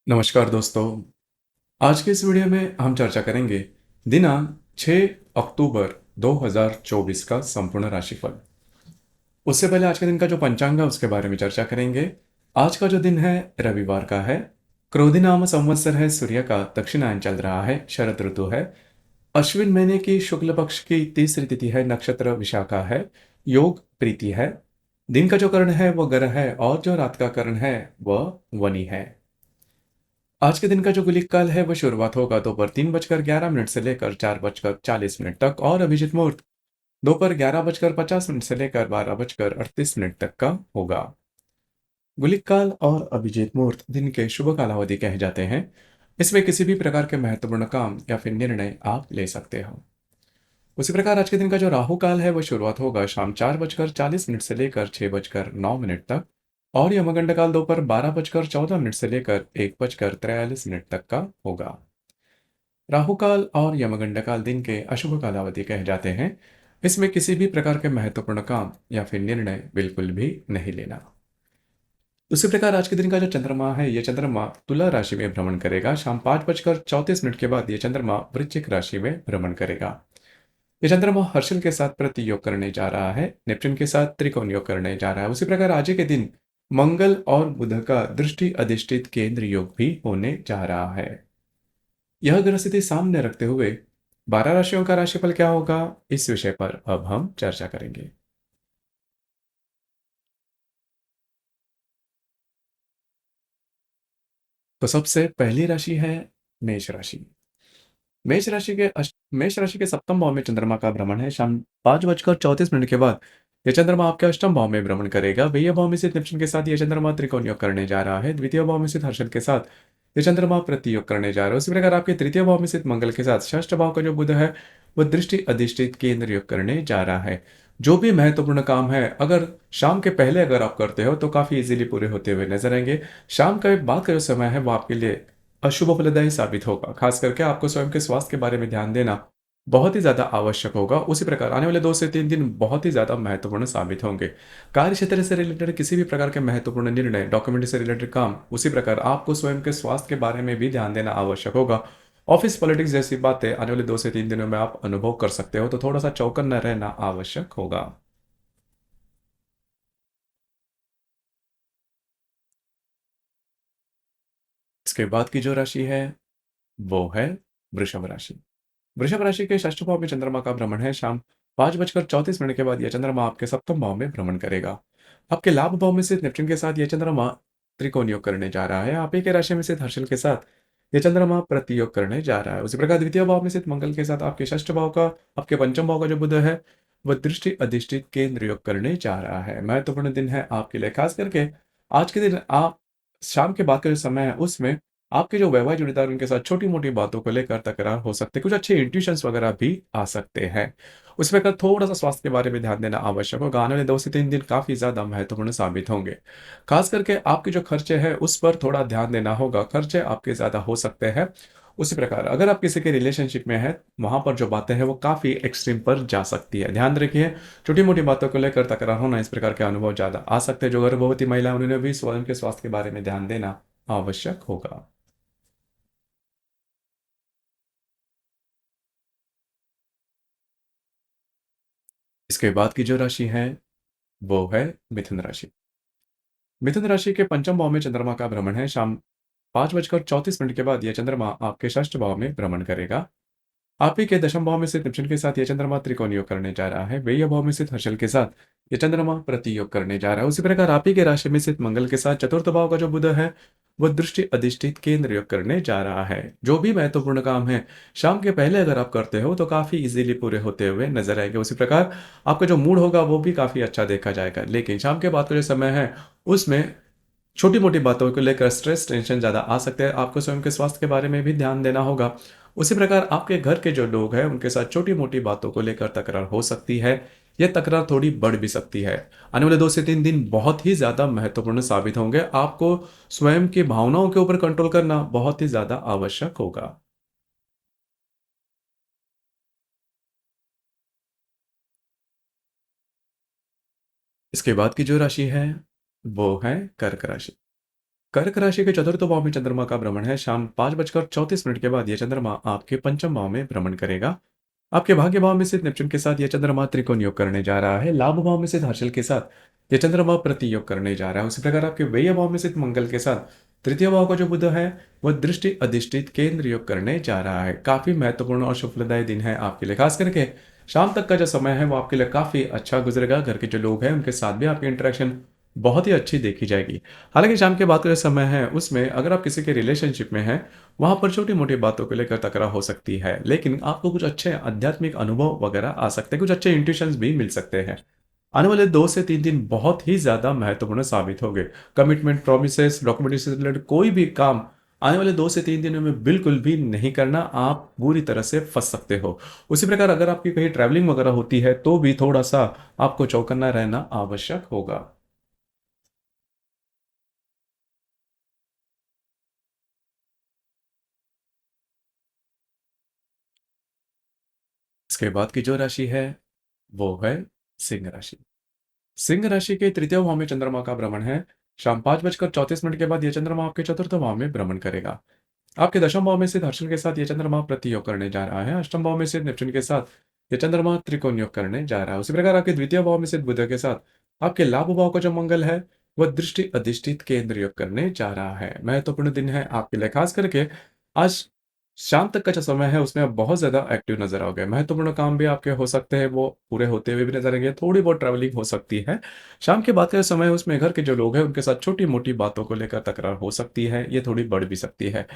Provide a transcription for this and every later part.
नमस्कार दोस्तों। आज के इस वीडियो में हम चर्चा करेंगे दिनांक 6 अक्टूबर 2024 का संपूर्ण राशिफल। उससे पहले आज के दिन का जो पंचांग है उसके बारे में चर्चा करेंगे। आज का जो दिन है रविवार का है। क्रोधी नाम संवत्सर है, सूर्य का दक्षिणायन चल रहा है, शरद ऋतु है। अश्विन महीने की शुक्ल पक्ष की तीसरी तिथि है, नक्षत्र विशाखा है, योग प्रीति है। दिन का जो कर्ण है वह ग्रह है और जो रात का कर्ण है वह वनी है। आज के दिन का जो गुलिक काल है वह शुरुआत होगा दोपहर 3:11 से लेकर 4:40 तक और अभिजित मुहूर्त दोपहर 11:50 से लेकर 12:38 तक का होगा। गुलिक काल और अभिजित मुहूर्त दिन के शुभ कालावधि कहे जाते हैं। इसमें किसी भी प्रकार के महत्वपूर्ण काम या फिर निर्णय आप ले सकते हो। उसी प्रकार आज के दिन का जो राहु काल है वह शुरुआत होगा शाम 4:40 से लेकर 6:09 तक और यमगंड काल दोपहर 12:14 से लेकर 1:43 तक का होगा। राहु काल और यमगंड काल दिन के अशुभ कालावधि कहे जाते हैं। इसमें किसी भी प्रकार के महत्वपूर्ण काम या फिर निर्णय बिल्कुल भी नहीं लेना। उसी प्रकार आज के दिन का जो चंद्रमा है यह चंद्रमा तुला राशि में भ्रमण करेगा। शाम 5:34 के बाद यह चंद्रमा वृश्चिक राशि में भ्रमण करेगा। ये चंद्रमा हर्षल के साथ प्रति योग करने जा रहा है, नेपच्यून के साथ त्रिकोण योग करने जा रहा है। उसी प्रकार आज के दिन मंगल और बुध का दृष्टि अधिष्ठित केंद्र योग भी होने जा रहा है। यह ग्रह स्थिति सामने रखते हुए 12 राशियों का राशिफल क्या होगा, इस विषय पर अब हम चर्चा करेंगे। तो सबसे पहली राशि है मेष राशि। मेष राशि के सप्तम भाव में चंद्रमा का भ्रमण है। शाम 5:34 के बाद यह चंद्रमा आपके अष्टम भाव में भ्रमण करेगा। व्यय भाव में स्थित नेपच्यून के साथ यह चंद्रमा त्रिकोण योग करने जा रहा है। द्वितीय भाव में स्थित हर्षल के साथ यह चंद्रमा प्रति योग करने जा रहा है। उसी प्रकार आपके तृतीय भाव में स्थित मंगल के साथ षष्ठ भाव का जो बुध है वह दृष्टि अधिष्ठित केंद्र योग करने जा रहा है। जो भी महत्वपूर्ण काम है अगर शाम के पहले अगर आप करते हो तो काफी इजीली पूरे होते हुए नजर आएंगे। शाम के बाद का जो समय है वो आपके लिए अशुभ फलदायी साबित होगा। खास करके आपको स्वयं के स्वास्थ्य के बारे में ध्यान देना बहुत ही ज़्यादा आवश्यक होगा। उसी प्रकार आने वाले 2 से 3 दिन बहुत ही ज़्यादा महत्वपूर्ण साबित होंगे। कार्य क्षेत्र से रिलेटेड किसी भी प्रकार के महत्वपूर्ण निर्णय, डॉक्यूमेंट से रिलेटेड काम, उसी प्रकार आपको स्वयं के स्वास्थ्य के बारे में भी ध्यान देना आवश्यक होगा। ऑफिस पॉलिटिक्स जैसी बातें आने वाले 2 से 3 दिनों में आप अनुभव कर सकते हो, तो थोड़ा-सा चौकन्ना रहना आवश्यक होगा। इसके बाद की जो राशि है, वो है वृषभ राशि। वृषभ राशि के षष्ठ भाव में चंद्रमा का भ्रमण है। शाम 5:34 के बाद यह चंद्रमा आपके सप्तम भाव में भ्रमण करेगा। आपके लाभ भाव में स्थित नेपच्यून के साथ यह चंद्रमा त्रिकोण योग करने जा रहा है। आप ही के राशि में स्थित हर्षल के साथ यह चंद्रमा प्रति योग करने जा रहा है। उसी प्रकार द्वितीय भाव में स्थित मंगल के साथ आपके षष्ठ भाव का, आपके पंचम भाव का जो बुध है वह दृष्टि अधिष्ठित केंद्र योग करने जा रहा है। महत्वपूर्ण दिन है आपके लिए। खास करके आज के दिन आप शाम के बाद का जो समय है उसमें आपके जो वैवाहिक जोड़ीदार उनके साथ छोटी-मोटी बातों को लेकर तकरार हो सकते हैं। कुछ अच्छे इंट्यूशंस वगैरह भी आ सकते हैं। उस प्रकार थोड़ा-सा स्वास्थ्य के बारे में ध्यान देना आवश्यक होगा। आने वाले 2 से 3 दिन काफ़ी ज़्यादा महत्वपूर्ण साबित होंगे। खास करके आपके जो खर्चे हैं उस पर थोड़ा ध्यान देना होगा। खर्चे आपके ज़्यादा हो सकते हैं। उसी प्रकार अगर आप किसी के रिलेशनशिप में हैं, वहाँ पर जो बातें हैं वो काफ़ी एक्सट्रीम पर जा सकती है। ध्यान रखिए, छोटी-मोटी बातों को लेकर तकरार होना, इस प्रकार के अनुभव ज़्यादा आ सकते हैं। जो गर्भवती महिला है उन्होंने भी स्वयं के स्वास्थ्य के बारे में ध्यान देना आवश्यक होगा। इसके बाद की जो राशि है, वो है मिथुन राशि। मिथुन राशि के पंचम भाव में चंद्रमा का भ्रमण है। शाम 5:34 के बाद यह चंद्रमा आपके षष्ठ भाव में भ्रमण करेगा। आप ही के दशम भाव में स्थित नेपच्यून के साथ यह चंद्रमा त्रिकोण योग करने जा रहा है। व्यय भाव में स्थित हर्षल के साथ यह चंद्रमा प्रति योग करने जा रहा है। उसी प्रकार आप ही के राशि में स्थित मंगल के साथ चतुर्थ भाव का जो बुध है वह दृष्टि अधिष्ठित केंद्र योग करने जा रहा है। जो भी महत्वपूर्ण काम है शाम के पहले अगर आप करते हो तो काफी इजीली पूरे होते हुए नजर आएंगे। उसी प्रकार आपका जो मूड होगा वो भी काफी अच्छा देखा जाएगा। लेकिन शाम के बाद का जो समय है उसमें छोटी-मोटी बातों को लेकर स्ट्रेस, टेंशन ज़्यादा आ सकते हैं। आपको स्वयं के स्वास्थ्य के बारे में भी ध्यान देना होगा। उसी प्रकार आपके घर के जो लोग हैं, उनके साथ छोटी-मोटी बातों को लेकर तकरार हो सकती है। ये तकरार थोड़ी बढ़ भी सकती है। आने वाले 2 से 3 दिन बहुत ही ज़्यादा महत्वपूर्ण साबित होंगे। आपको स्वयं की भावनाओं के ऊपर कंट्रोल करना बहुत ही ज़्यादा आवश्यक होगा। इसके बाद की जो राशि है, वो है कर्क राशि। कर्क राशि के चतुर्थ भाव में चंद्रमा का भ्रमण है। शाम 5:34 के बाद यह चंद्रमा आपके पंचम भाव में भ्रमण करेगा। आपके भाग्य भाव में स्थित नेपच्यून के साथ यह चंद्रमा त्रिकोण योग करने जा रहा है। लाभ भाव में स्थित हर्षल के साथ यह चंद्रमा प्रति योग करने जा रहा है। उसी प्रकार आपके व्यय भाव में स्थित मंगल के साथ तृतीय भाव का जो बुध है वह दृष्टि अधिष्ठित केंद्र योग करने जा रहा है। काफी महत्वपूर्ण और शुभदायी दिन है आपके लिए। खास करके शाम तक का जो समय है वो आपके लिए काफी अच्छा गुजरेगा। घर के जो लोग हैं उनके साथ भी आपकी इंटरेक्शन बहुत ही अच्छी देखी जाएगी। हालांकि शाम के बाद का जो समय है उसमें अगर आप किसी के रिलेशनशिप में हैं वहां पर छोटी मोटी बातों को लेकर तकरार हो सकती है, लेकिन आपको कुछ अच्छे आध्यात्मिक अनुभव वगैरह आ सकते हैं, कुछ अच्छे इंट्यूशंस भी मिल सकते हैं। आने वाले 2 से 3 दिन बहुत ही ज्यादा महत्वपूर्ण साबित होंगे। कमिटमेंट, प्रोमिसेस, डॉक्यूमेंट से रिलेटेड कोई भी काम आने वाले 2 से 3 दिनों में बिल्कुल भी नहीं करना, आप बुरी तरह से फंस सकते हो। उसी प्रकार अगर आपकी कहीं ट्रैवलिंग वगैरह होती है तो भी थोड़ा सा आपको चौकन्ना रहना आवश्यक होगा। इसके बाद की जो राशि है वो है सिंह राशि। सिंह राशि के तृतीय भाव में चंद्रमा का भ्रमण है। शाम 5:34 के बाद यह चंद्रमा आपके चतुर्थ भाव में भ्रमण करेगा। आपके दशम भाव में स्थित हर्षल के साथ यह चंद्रमा प्रतियोग करने जा रहा है। अष्टम भाव में स्थित नेपच्यून के साथ यह चंद्रमा त्रिकोण योग करने जा रहा है। उसी प्रकार आपके द्वितीय भाव में स्थित बुध के साथ आपके लाभ भाव का जो मंगल है वह दृष्टि अधिष्ठित केंद्र योग करने जा रहा है। महत्वपूर्ण दिन है आपके लिए। खास करके आज शाम तक का जो समय है उसमें आप बहुत ज्यादा एक्टिव नजर आओगे। महत्वपूर्ण काम भी आपके हो सकते हैं वो पूरे होते हुए भी नजर आएंगे। थोड़ी बहुत ट्रैवलिंग हो सकती है। शाम के बाद का जो समय है उसमें घर के जो लोग हैं उनके साथ छोटी मोटी बातों को लेकर तकरार हो सकती है, ये थोड़ी बढ़ भी सकती है।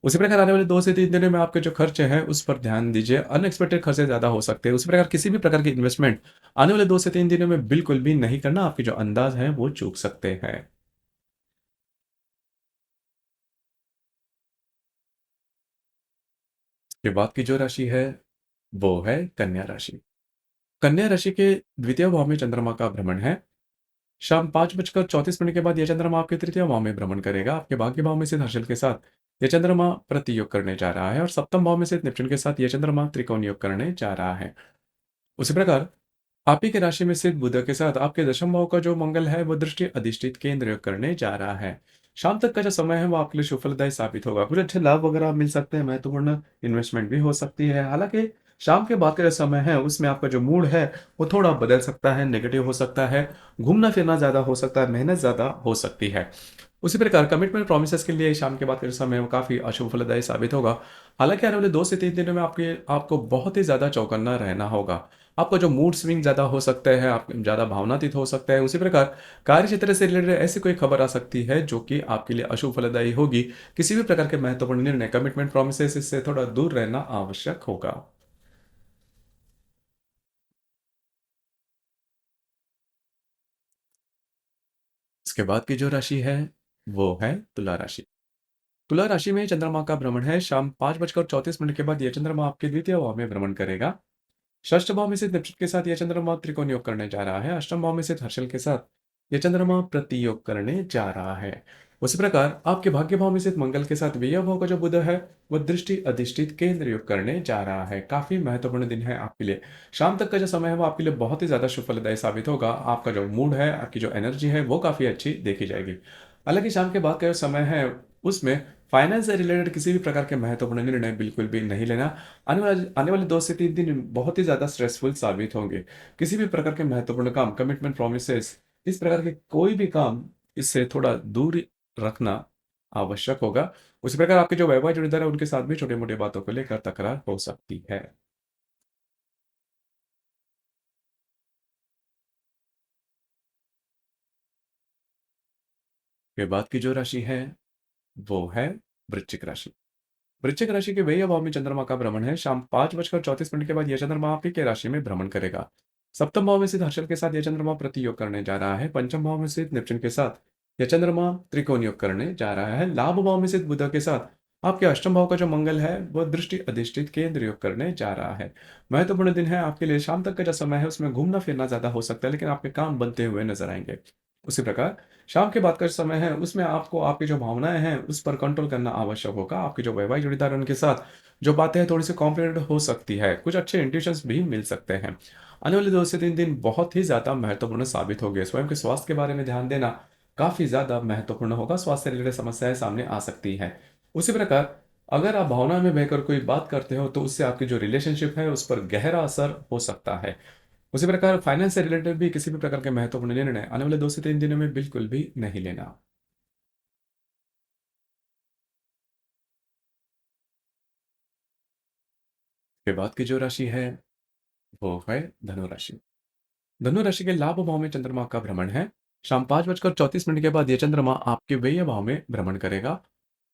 उसी प्रकार आने वाले 2 से 3 दिनों में आपके जो खर्चे हैं उस पर ध्यान दीजिए। अनएक्सपेक्टेड खर्चे ज्यादा हो सकते हैं। उसी प्रकार किसी भी प्रकार की इन्वेस्टमेंट आने वाले 2 से 3 दिनों में बिल्कुल भी नहीं करना। आपके जो अंदाज है वो चूक सकते हैं। इसके बाद की जो राशि है वो है कन्या राशि। कन्या राशि के द्वितीय भाव में चंद्रमा का भ्रमण है। शाम 5:34 के बाद यह चंद्रमा आपके तृतीय भाव में भ्रमण करेगा। आपके भाग्य भाव में स्थित हर्षल के साथ यह चंद्रमा प्रति योग करने जा रहा है और सप्तम भाव में स्थित नेपच्यून के साथ यह चंद्रमा त्रिकोण योग करने जा रहा है। उसी प्रकार आप ही के राशि में स्थित बुध के साथ आपके दशम भाव का जो मंगल है वो दृष्टि अधिष्ठित केंद्र योग करने जा रहा है। शाम तक का जो समय है वो आपके लिए सुफलदायी साबित होगा। कुछ अच्छे लाभ वगैरह मिल सकते हैं। महत्वपूर्ण इन्वेस्टमेंट भी हो सकती है। हालांकि शाम के बाद का जो समय है उसमें आपका जो मूड है वो थोड़ा बदल सकता है, नेगेटिव हो सकता है। घूमना फिरना ज्यादा हो सकता है, मेहनत ज्यादा हो सकती है। उसी प्रकार कमिटमेंट प्रोमिसेस के लिए शाम के बाद का जो समय है वो काफी अशुभ फलदायी साबित होगा। हालांकि आने वाले 2 से 3 दिनों में आपको बहुत ही ज्यादा चौकन्ना रहना होगा। आपका जो मूड स्विंग ज़्यादा हो सकता है, आप ज़्यादा भावनातीत हो सकता है। उसी प्रकार कार्य क्षेत्र से रिलेटेड ऐसी कोई खबर आ सकती है जो कि आपके लिए अशुभ फलदायी होगी। किसी भी प्रकार के महत्वपूर्ण निर्णय, कमिटमेंट, प्रोमिसेस इससे थोड़ा दूर रहना आवश्यक होगा। इसके बाद की जो राशि है वो है तुला राशि। तुला राशि में चंद्रमा का भ्रमण है। शाम 5:34 के बाद यह चंद्रमा आपके द्वितीय भाव में भ्रमण करेगा। षष्ठ भाव में स्थित नेपच्यून के साथ यह चंद्रमा त्रिकोण योग करने जा रहा है। अष्टम भाव में स्थित हर्षल के साथ यह चंद्रमा प्रति योग करने जा रहा है। उसी प्रकार आपके भाग्य भाव में स्थित मंगल के साथ व्यय भाव का जो बुध है वह दृष्टि अधिष्ठित केंद्र योग करने जा रहा है। काफी महत्वपूर्ण दिन है आपके लिए। शाम तक का जो समय है वो आपके लिए बहुत ही ज्यादा शुभ फलदायी साबित होगा। आपका जो मूड है, आपकी जो एनर्जी है वो काफी अच्छी देखी जाएगी। हालांकि शाम के बाद का जो समय है उसमें फाइनेंस से रिलेटेड किसी भी प्रकार के महत्वपूर्ण निर्णय बिल्कुल भी नहीं लेना। आने वाले 2 से 3 दिन बहुत ही ज्यादा स्ट्रेसफुल साबित होंगे। किसी भी प्रकार के महत्वपूर्ण काम, कमिटमेंट, प्रोमिसेस, इस प्रकार के कोई भी काम, इससे थोड़ा दूर रखना आवश्यक होगा। उसी प्रकार आपके जो वैवाहिक जोड़ीदार है उनके साथ भी छोटी मोटी बातों को लेकर तकरार हो सकती है। के बाद की जो राशि है वो है वृश्चिक राशि। वृश्चिक राशि के व्यय भाव में चंद्रमा का भ्रमण है। शाम 5:34 के बाद यह चंद्रमा आपके के राशि में भ्रमण करेगा। सप्तम भाव में स्थित हर्षल के साथ यह चंद्रमा प्रति योग करने जा रहा है। पंचम भाव में स्थित नेपच्यून के साथ यह चंद्रमा त्रिकोण योग करने जा रहा है। लाभ भाव में स्थित बुध के साथ आपके अष्टम भाव का जो मंगल है वह दृष्टि अधिष्ठित केंद्र योग करने जा रहा है। महत्वपूर्ण दिन है आपके लिए। शाम तक का जो समय है उसमें घूमना फिरना ज्यादा हो सकता है, लेकिन आपके काम बनते हुए नजर आएंगे। उसी प्रकार शाम के बाद का जो समय है उसमें आपको आपकी जो भावनाएं हैं उस पर कंट्रोल करना आवश्यक होगा। आपके जो वैवाहिक जोड़ीदार हैं, उनके साथ जो बातें हैं थोड़ी सी कॉम्प्लिकेटेड हो सकती है। कुछ अच्छे इंट्यूशंस भी मिल सकते हैं। आने वाले 2 से 3 दिन बहुत ही ज्यादा महत्वपूर्ण साबित होंगे। स्वयं के स्वास्थ्य के बारे में ध्यान देना, काफ़ी ज़्यादा महत्वपूर्ण होगा, स्वास्थ्य से रिलेटेड समस्याएँ सामने आ सकती हैं। उसी प्रकार अगर आप भावना में बहकर कोई बात करते हो, तो उससे आपकी जो रिलेशनशिप है, उस पर गहरा असर हो सकता है। उसी प्रकार फाइनेंस से रिलेटेड भी किसी भी प्रकार के महत्वपूर्ण निर्णय आने वाले 2 से 3 दिनों में बिल्कुल भी नहीं लेना। के बाद की जो राशि है, वो है धनु राशि। धनु राशि के लाभ भाव में चंद्रमा का भ्रमण है। शाम 5:34 के बाद ये चंद्रमा आपके व्यय भाव में भ्रमण करेगा।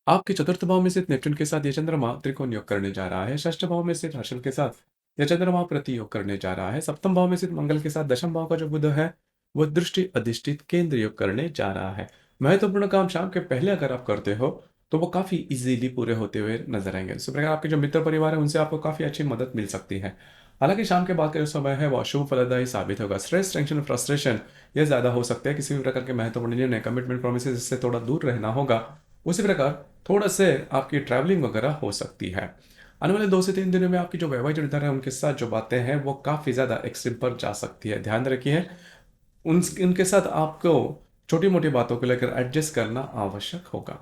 आपके चतुर्थ भाव में स्थित नेपच्यून के साथ ये चंद्रमा त्रिकोण योग करने जा रहा है। षष्ठ भाव में स्थित हर्षल के साथ ये चंद्रमा प्रति योग करने जा रहा है। सप्तम भाव में स्थित मंगल के साथ दशम भाव का जो बुध है, वो दृष्टि अधिष्ठित केंद्र योग करने जा रहा है। महत्वपूर्ण काम शाम के पहले अगर आप करते हो, तो वो काफी इजीली पूरे होते हुए नजर आएंगे। इसी प्रकार आपके जो मित्र परिवार है, उनसे आपको काफी अच्छी मदद मिल सकती है। हालांकि शाम के बाद का जो समय है, वो अशुभ फलदायी साबित होगा। स्ट्रेस, टेंशन, फ्रस्ट्रेशन ये ज्यादा हो सकते हैं। किसी भी प्रकार के महत्वपूर्ण निर्णय, कमिटमेंट, प्रोमिसेस, इससे थोड़ा दूर रहना होगा। उसी प्रकार थोड़ा से आपकी ट्रैवलिंग वगैरह हो सकती है। आने वाले 2 से 3 दिनों में आपकी जो वैवाहिक निर्धारण है, उनके साथ जो बातें हैं, वो काफ़ी ज़्यादा एक्सट्रीम पर जा सकती है। ध्यान रखिए, उनके साथ आपको छोटी-मोटी बातों को लेकर एडजस्ट करना आवश्यक होगा।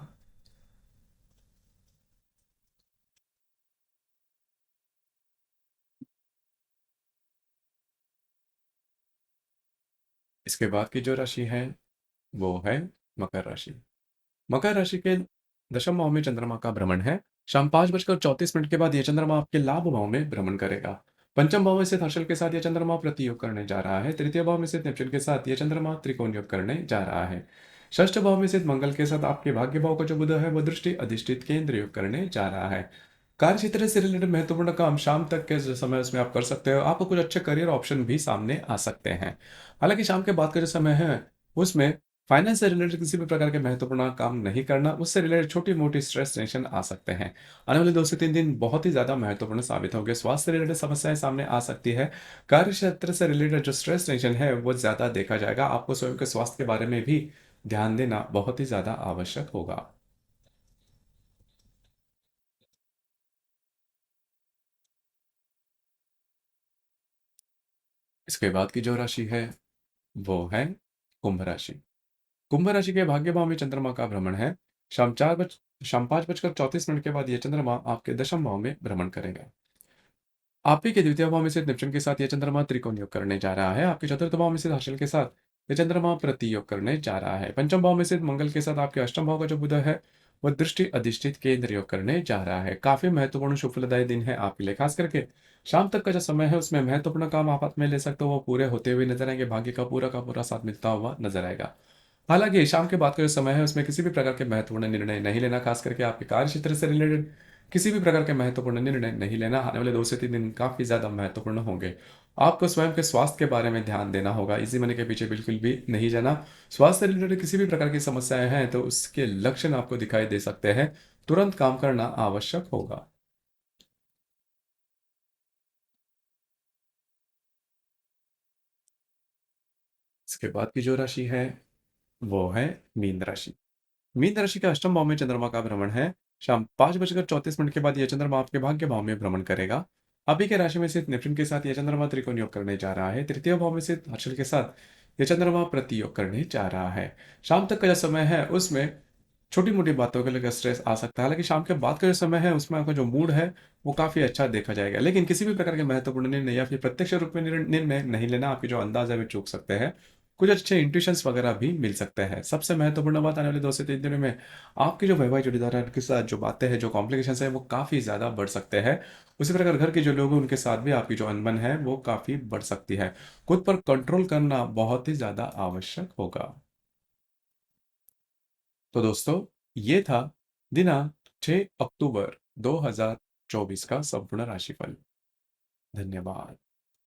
इसके बाद की जो राशि है, वो है मकर राशि। मकर राशि के दशम भाव में चंद्रमा का भ्रमण है। शाम 5:34 के बाद यह चंद्रमा आपके लाभ भाव में भ्रमण करेगा। पंचम भाव में स्थित हर्षल के साथ यह चंद्रमा प्रति योग करने जा रहा है। तृतीय भाव में स्थित नेपच्यून के साथ यह चंद्रमा त्रिकोण योग करने जा रहा है। षष्ठ भाव में स्थित मंगल के साथ आपके भाग्य भाव का जो बुध है, वो दृष्टि अधिष्ठित केंद्र योग करने जा रहा है। कार्य क्षेत्र से रिलेटेड महत्वपूर्ण काम शाम तक के जो समय उसमें आप कर सकते हो। आपको कुछ अच्छे करियर ऑप्शन भी सामने आ सकते हैं। हालांकि शाम के बाद का जो समय है, उसमें फाइनेंस से रिलेटेड किसी भी प्रकार के महत्वपूर्ण काम नहीं करना, उससे रिलेटेड छोटी-मोटी स्ट्रेस, टेंशन आ सकते हैं। आने वाले 2 से 3 दिन बहुत ही ज़्यादा महत्वपूर्ण साबित होंगे। स्वास्थ्य से रिलेटेड समस्याएँ सामने आ सकती है। कार्य क्षेत्र से रिलेटेड जो स्ट्रेस, टेंशन है, वो ज़्यादा देखा जाएगा। आपको स्वयं के स्वास्थ्य के बारे में भी ध्यान देना बहुत ही ज़्यादा आवश्यक होगा। इसके बाद की जो राशि है, वो है कुंभ राशि। कुंभ राशि के भाग्य भाव में चंद्रमा का भ्रमण है। शाम 5:34 के बाद यह चंद्रमा आपके दशम भाव में भ्रमण करेगा। आप ही के द्वितीय भाव में स्थित नेपच्यून के साथ यह चंद्रमा त्रिकोण योग करने जा रहा है। आपके चतुर्थ भाव में स्थित हर्षल के साथ यह चंद्रमा प्रति योग करने जा रहा है। पंचम भाव में स्थित मंगल के साथ आपके अष्टम भाव का जो बुध है, वह दृष्टि अधिष्ठित केंद्र योग करने जा रहा है। काफी महत्वपूर्ण शुभ फलदायी दिन है आपके लिए। खास करके शाम तक का जो समय है, उसमें महत्वपूर्ण काम आप हाथ में ले सकते हो, वो पूरे होते हुए नजर आएंगे। भाग्य का पूरा साथ मिलता हुआ नजर आएगा। हालाँकि शाम के बाद का जो समय है, उसमें किसी भी प्रकार के महत्वपूर्ण निर्णय नहीं लेना, खास करके आपके कार्य क्षेत्र से रिलेटेड किसी भी प्रकार के महत्वपूर्ण निर्णय नहीं लेना। आने वाले 2 से 3 दिन काफ़ी ज़्यादा महत्वपूर्ण होंगे। आपको स्वयं के स्वास्थ्य के बारे में ध्यान देना होगा, इसी मनी के पीछे बिल्कुल भी नहीं जाना। स्वास्थ्य से रिलेटेड किसी भी प्रकार की समस्याएँ हैं, तो उसके लक्षण आपको दिखाई दे सकते हैं। तुरंत काम करना आवश्यक होगा। इसके बाद की जो राशि है, वो है मीन राशि। मीन राशि के अष्टम भाव में चंद्रमा का भ्रमण है। शाम 5:34 के बाद यह चंद्रमा आपके भाग्य भाव में भ्रमण करेगा। अभी के राशि में स्थित नेपच्यून के साथ यह चंद्रमा त्रिकोण योग करने जा रहा है। तृतीय भाव में स्थित हर्षल के साथ यह चंद्रमा प्रति योग करने जा रहा है। शाम तक का जो समय है, उसमें छोटी-मोटी बातों को लेकर स्ट्रेस आ सकता है। हालाँकि शाम के बाद का जो समय है, उसमें आपका जो मूड है, वो काफ़ी अच्छा देखा जाएगा। लेकिन किसी भी प्रकार के महत्वपूर्ण निर्णय या फिर प्रत्यक्ष रूप में निर्णय नहीं लेना, आपके जो अंदाज़ है, वो चूक सकते हैं। कुछ अच्छे इंट्यूशंस वगैरह भी मिल सकते हैं। सबसे महत्वपूर्ण बात, आने वाले 2 से 3 दिनों में आपकी जो वैवाहिक जोड़ीदार है, उनके साथ जो बातें हैं, जो कॉम्प्लिकेशंस हैं, वो काफ़ी ज़्यादा बढ़ सकते हैं। उसी प्रकार घर के जो लोग हैं, उनके साथ भी आपकी जो अनबन है, वो काफ़ी बढ़ सकती है। खुद पर कंट्रोल करना बहुत ही ज़्यादा आवश्यक होगा। तो दोस्तों, ये था दिनांक 6 अक्टूबर 2024 का संपूर्ण राशिफल। धन्यवाद।